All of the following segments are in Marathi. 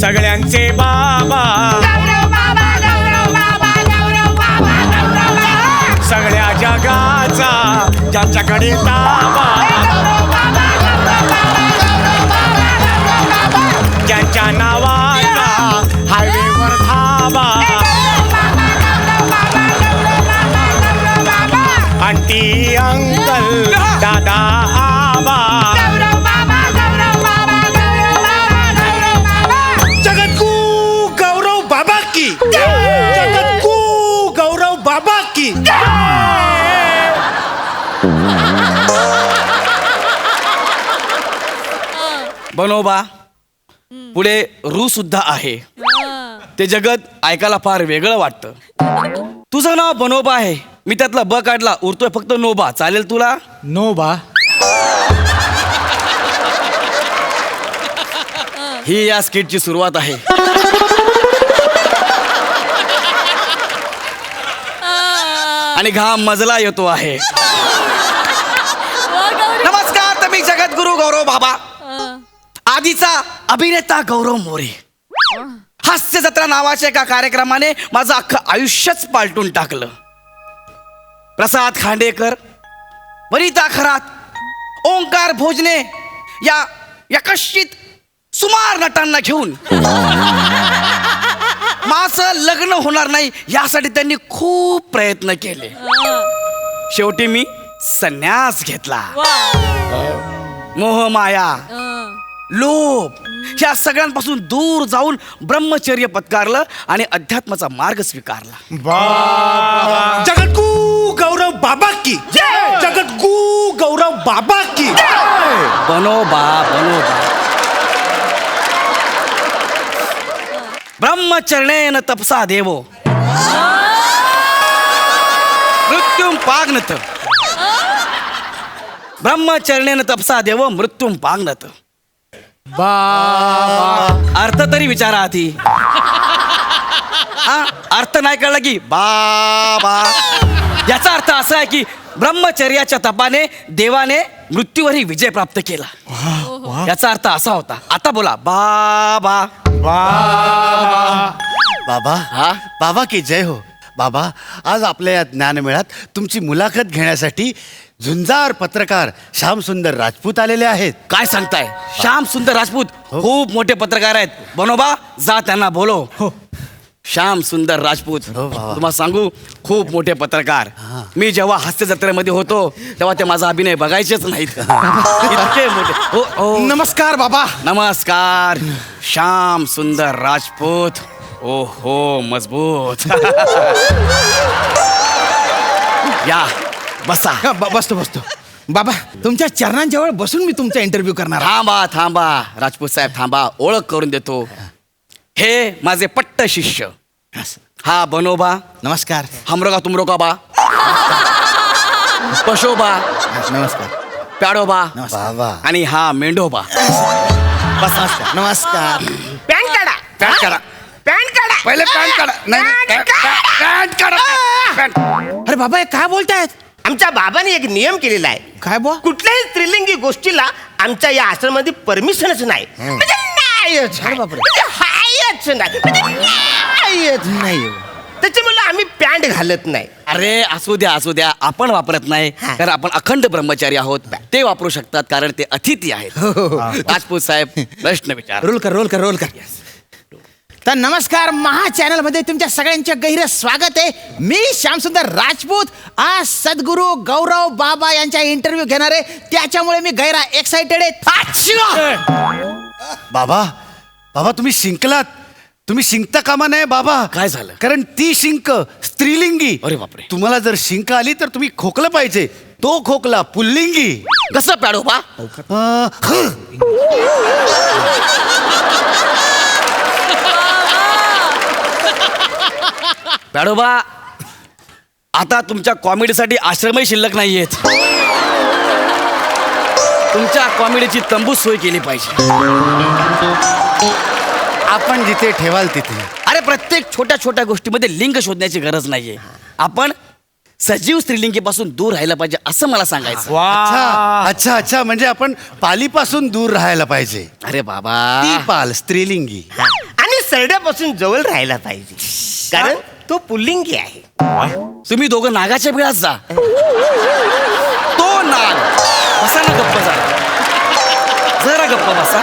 सगळ्यांचे बाबा, सगळ्या जगाचा ज्यांच्याकडे ताबा, ज्यांच्या नावाचा हायवेवर धाबा, आंटी अंकल दादा आबा, जगद्गु गौरव बाबा की, जगद्गु गौरव बाबा की. बनोबा पुढे रू सुद्धा आहे. ते जगत ऐकायला फार वेगळं वाटतं. तुझं नाव बनोबा आहे, मी त्यातला ब काढला, उरतोय फक्त नोबा. चालेल तुला? नो बा. ही या स्किटची सुरुवात आहे. आणि घाम मजला येतो आहे. नमस्कार, तर मी जगद्गुरु गौरव बाबा, आधीचा अभिनेता गौरव मोरे. हास्य जत्रा नावाच्या एका कार्यक्रमाने माझं अख्खं आयुष्यच पालटून टाकलं. प्रसाद खांडेकर, वनिता खरात, ओंकार भोजने या यकश्चित सुमार नटांना घेऊन माझं लग्न होणार नाही यासाठी त्यांनी खूप प्रयत्न केले. शेवटी मी संन्यास घेतला. मोहमाया, लोभ ह्या सगळ्यांपासून दूर जाऊन ब्रह्मचर्य पत्कारलं आणि अध्यात्माचा मार्ग स्वीकारला. जगद्गु गौरव बाबा की, जगद्गु गौरव बाबा की. बनोबा बनोबा, ब्रह्मचर्येन तपसा देवो मृत्युम पाग्नत. ब्रह्मचर्येन तपसा देवो मृत्युम पाग्नत. अर्थ तरी विचारा आधी. अर्थ नाही कळलं की बाबा. याचा अर्थ असा आहे की ब्रह्मचर्याच्या तपाने देवाने मृत्यूवरही विजय प्राप्त केला. याचा अर्थ असा होता. आता बोला बाबा. बाबा, हा? बाबा की जय हो. बाबा, आज आपल्या या ज्ञानमेळ्यात तुमची मुलाखत घेण्यासाठी झुंजार पत्रकार श्याम सुंदर राजपूत आलेले आहेत. काय सांगताय? श्याम सुंदर राजपूत खूप मोठे पत्रकार आहेत. बनोबा, जा त्यांना बोलो. श्याम सुंदर राजपूत, हो बाबा. तुम्हाला सांगू, खूप मोठे पत्रकार. मी जेव्हा हास्य जत्रेमध्ये होतो तेव्हा ते माझा अभिनय बघायचेच नाहीत. इतके मोठे. हो हो. नमस्कार बाबा. नमस्कार. श्याम सुंदर राजपूत. ओ हो, मजबूत. या बसा. बसतो बसतो. बाबा, तुमच्या चरणांजवळ बसून मी तुमचा इंटरव्ह्यू करणार. थांबा थांबा राजपूत साहेब, थांबा. ओळख करून देतो. हे माझे पट्ट शिष्य. हा बनोबा. नमस्कार. हमरोगा तुमरोगा बा. पशोबा. नमस्कार. प्याडोबा. बाबा, आणि हा मेंढोबा. बसा. नमस्कार. पॅन्ट काढा. पॅन्ट काढा. पॅन्ट काढा. पहिले पॅन्ट काढा. नाही नाही, पॅन्ट काढा. पॅन्ट. अरे बाबा, हे काय बोलतायत? आमच्या बाबाने एक नियम केलेला आहे. काय बुवा? कुठल्याही स्त्रीलिंगी गोष्टीला आमच्या या आश्रमामध्ये परमिशनच नाही. म्हणजे नाहीच. अरे बापरे. म्हणजे हायच नाही. म्हणजे नाहीच. नाही. त्याच्यामुळे आम्ही पॅन्ट घालत नाही. अरे असू द्या असू द्या, आपण वापरत नाही कारण आपण अखंड ब्रह्मचारी आहोत. ते वापरू शकतात कारण ते अतिथी आहेत. राजपूत साहेब, प्रश्न विचार. रोल कर, रोल कर, रोल कर. तर नमस्कार, महा चॅनल मध्ये तुमच्या सगळ्यांचे गहिरं स्वागत आहे. मी श्यामसुंदर राजपूत आज सद्गुरू गौरव बाबा यांचा इंटरव्ह्यू घेणार आहे. त्याच्यामुळे मी गैरा एक्साइटेड आहे. बाबा, बाबा तुम्ही शिंकलात. तुम्ही शिंकता कामा नाही बाबा. काय झालं? कारण ती शिंक स्त्रीलिंगी. अरे बापरे. तुम्हाला जर शिंक आली तर तुम्ही खोकलं पाहिजे. तो खोकला पुल्लिंगी. कसं प्याडोबा? प्याडोबा, आता तुमच्या कॉमेडीसाठी आश्रमही शिल्लक नाहीयेत. तुमच्या कॉमेडीची तंबूच सोय केली पाहिजे. आपण जिथे ठेवाल तिथे. अरे प्रत्येक छोट्या छोट्या गोष्टीमध्ये लिंग शोधण्याची गरज नाहीये. आपण सजीव स्त्रीलिंगीपासून दूर राहायला पाहिजे असं मला सांगायचं. अच्छा अच्छा अच्छा, म्हणजे आपण पालीपासून दूर राहायला पाहिजे. अरे बाबा, ती पाल स्त्रीलिंगी. सरड्यापासून जवळ राहायला पाहिजे, कारण तो पुल्लिंगी आहे. तुम्ही दोघं नागाच्या बिळात जा. तो नाग बसा ना, गप्प जरा गप्प बसा.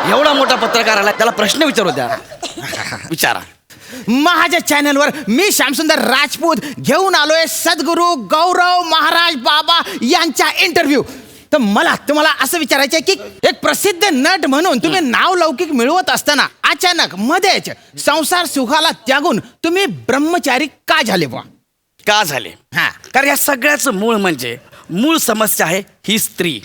एवढा मोठा पत्रकार आला, त्याला प्रश्न विचारू द्या. विचारा. माझ्या चॅनलवर मी श्यामसुंदर राजपूत घेऊन आलोय सद्गुरू गौरव महाराज बाबा यांचा इंटरव्ह्यू. तर मला तुम्हाला असं विचारायचं आहे की एक प्रसिद्ध नट म्हणून तुम्ही नाव लौकिक मिळवत असताना अचानक मध्येच संसार सुखाला त्यागून तुम्ही ब्रह्मचारी का झाले बुवा? का झाले? हा. कारण या सगळ्याचं मूळ समस्या आहे ही स्त्री.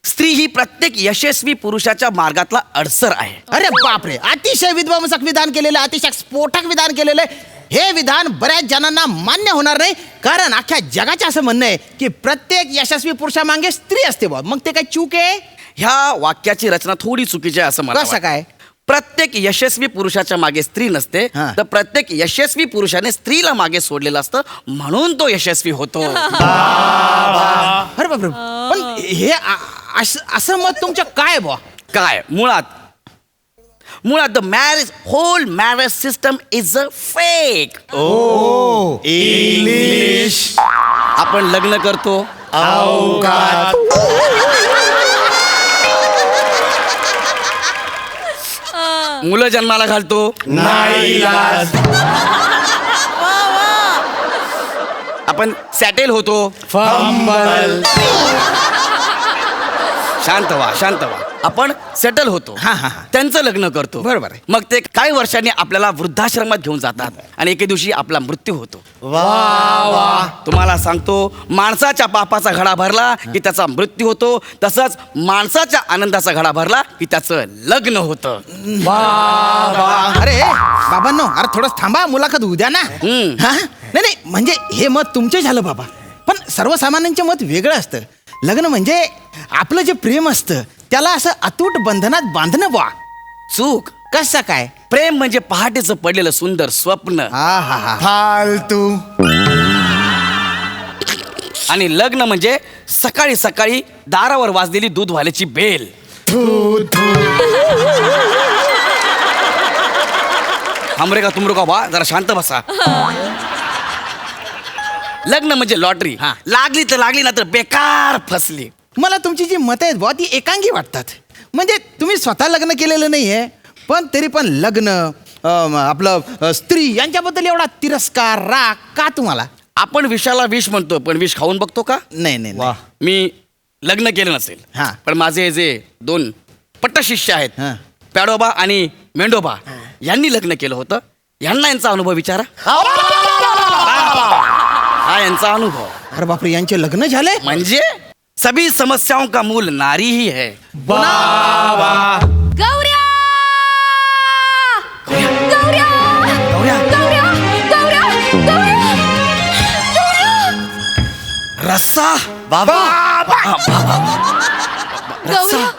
स्त्री ही प्रत्येक यशस्वी पुरुषाच्या मार्गातला अडसर आहे. अरे बापरे, अतिशय विध्वंसक विधान केलेलं, अतिशय स्फोटक विधान केलेलं. हे विधान बऱ्याच जणांना मान्य होणार नाही, कारण अख्ख्या जगाचं असं म्हणणं आहे की प्रत्येक यशस्वी पुरुषामागे स्त्री असते बुवा. मग ते काय चूक आहे? ह्या वाक्याची रचना थोडी चुकीची आहे असं मला कसं वाटतं. काय? प्रत्येक यशस्वी पुरुषाच्या मागे स्त्री नसते, हा. तर प्रत्येक यशस्वी पुरुषाने स्त्रीला मागे सोडलेलं असतं, म्हणून तो यशस्वी होतो. अरे बापरे, पण हे असं मत तुमचं काय बुवा? काय मुळात the whole marriage system is a fake. English आपण लग्न करतो, अवकात मुलं जन्माला घालतो, नाईलाज आपण सॅटेल होतो. फंबल शांत व्हा. आपण सेटल होतो, हा, हा, हा. त्यांचं लग्न करतो. बरोबर आहे. मग ते काही वर्षांनी आपल्याला वृद्धाश्रमात घेऊन जातात आणि एके दिवशी आपला मृत्यू होतो. तुम्हाला सांगतो, माणसाच्या पापाचा घडा भरला की त्याचा मृत्यू होतो, तसंच माणसाच्या आनंदाचा घडा भरला की त्याचं लग्न होतं. अरे बाबांनो, अरे थोडं थांबा, मुलाखत होऊ द्या ना. हा? नाही, म्हणजे हे मत तुमचे झालं बाबा, पण सर्वसामान्यांचे मत वेगळं असतं. लग्न म्हणजे आपलं जे प्रेम असतं त्याला असं अतूट बंधनात बांधणं बुवा. चूक. कसं काय? प्रेम म्हणजे पहाटेचं पडलेलं सुंदर स्वप्न, फालतू आणि लग्न म्हणजे सकाळी सकाळी दारावर वाजलेली दूधवाल्याची बेल. हमरे का तुमरे का बा, जरा शांत बसा. लग्न म्हणजे लॉटरी. लागली तर लागली, ना तर बेकार फसली. मला तुमची जी मतं आहेत बुवा ती एकांगी वाटतात. म्हणजे तुम्ही स्वतः लग्न केलेलं नाहीये, पण तरी पण लग्न आपलं स्त्री यांच्याबद्दल एवढा तिरस्कार, राग का तुम्हाला? आपण विषाला विष म्हणतो, पण विष खाऊन बघतो का? नाही. मी लग्न केलं नसेल, हा. पण माझे जे 2 पट्टशिष्य आहेत, हा. प्याडोबा आणि मेंढोबा, यांनी लग्न केलं होतं. यांना यांचा अनुभव विचारा. हा यांचा अनुभव. अरे बापरे, यांचे लग्न झाले? म्हणजे सभी समस्याओं का मूल नारी ही है. बाबा गौऱ्या! गौऱ्या! गौऱ्या! गौऱ्या! गौऱ्या! गौऱ्या! गौऱ्या! रस्सा. बाबा गौऱ्या!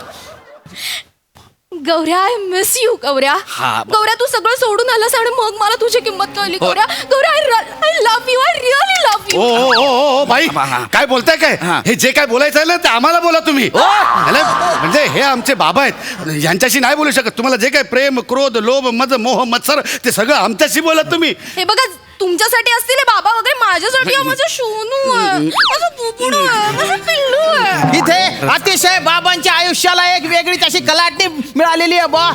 गौऱ्या, आय मिस यू गौऱ्या. हा. गौऱ्या, तू सगळं सोडून आलास आणि मग मला तुझी किंमत कळली. Gaurya, Gaurya, I love you, I really love you. ओ भाई, हा. काय बोलताय काय? हा. हे जे काय बोलायचं आहे ना ते आम्हाला बोला तुम्ही. अरे, म्हणजे हे आमचे बाबा आहेत, यांच्याशी नाही बोलू शकत. तुम्हाला जे काय प्रेम, क्रोध, लोभ, मद, मोह, मत्सर ते सगळं आमच्याशी बोला तुम्ही. हे बघा, तुमच्यासाठी असतील हे बाबा वगैरे, माझ्यासाठी हा माझं सोनू आहे, माझं बुबुडू आहे, माझं पिल्लू आहे. इथे अतिशय बाबांच्या आयुष्याला एक वेगळीच अशी कलाटणी मिळालेली आहे बुवा.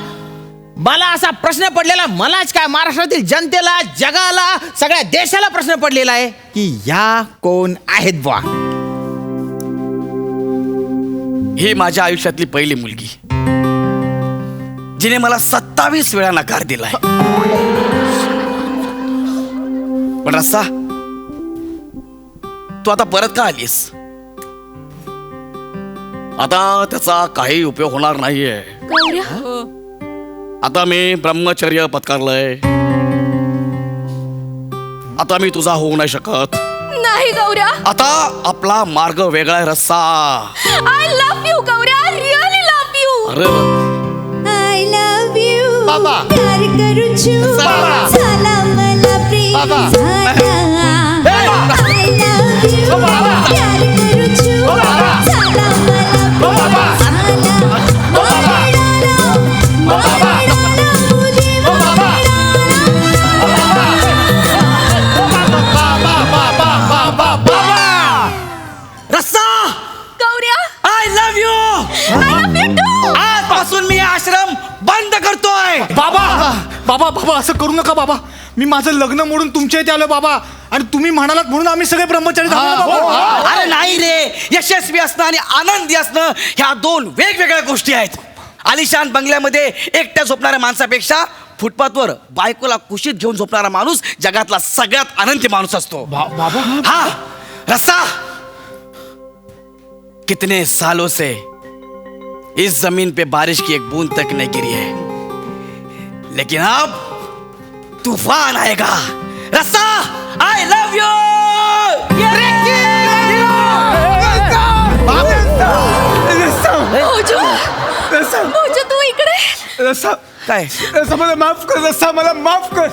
मला असा प्रश्न पडलेला, मलाच काय महाराष्ट्रातील जनतेला, जगाला, सगळ्या देशाला प्रश्न पडलेला आहे की या कोण आहेत बुवा? ही माझ्या आयुष्यातली पहिली मुलगी, जिने मला 27 वेळा नकार दिलाय. पण रस्सा, तू आता परत का आलीस? आता त्याचा काही उपयोग होणार नाहीये. गौऱ्या, आता मी ब्रह्मचर्य पत्करलंय. आता मी तुझा होऊ नाही शकत. नाही गौऱ्या, आता आपला मार्ग वेगळा आहे रस्सा. I love you Gaurya, I really love you. अरे आय लव्ह यू बाबा. प्यार करू छू बाबा. झाला मला प्रेम बाबा. झाला. आय लव्ह यू प्यार करू छू बाबा. झाला मला प्रेम बाबा. झाला. बाबा. बाबा. बाबा बाबा असं करू नका बाबा. मी माझं लग्न मोडून तुमच्या इथे आलो बाबा, आणि तुम्ही म्हणालात म्हणून आम्ही सगळे ब्रह्मचारी झालो ना बाबा. अरे नाही रे, यशस्वी असणं आणि आनंदी असणं ह्या दोन वेगवेगळ्या गोष्टी आहेत. आलिशान बंगल्यामध्ये एकट्या झोपणाऱ्या माणसापेक्षा फुटपाथवर बायकोला कुशीत घेऊन झोपणारा माणूस जगातला सगळ्यात आनंदी माणूस असतो. बाबा हाँ रस्सा, कितने सालों से इस जमीन पे बारिश की एक बूंद तक नहीं गिरी है, लेकिन अब तूफान आएगा. रस्सा, आई लव यू. भाऊजी, तू इकडे. काय मला माफ कर रस्सा, मला माफ कर.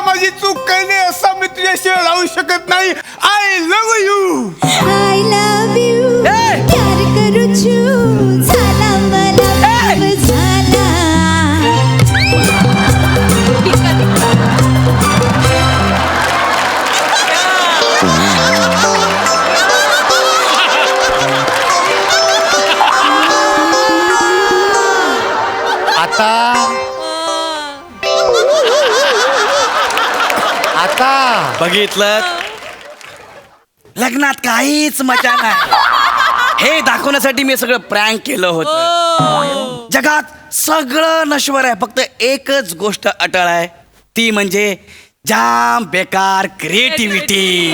माझी चूक काही नाही, असा मी तुझ्याशिवाय राहू शकत नाही. I love you. I love you. Hey! प्यार करू छू. झाला मला प्रेम झाला. आता बघितलं, लग्नात काहीच मजा नाही. हे दाखवण्यासाठी मी सगळं प्रँक केलं होतं. जगात सगळं नश्वर आहे, फक्त एकच गोष्ट अटळ आहे, ती म्हणजे जाम बेकार क्रिएटिव्हिटी.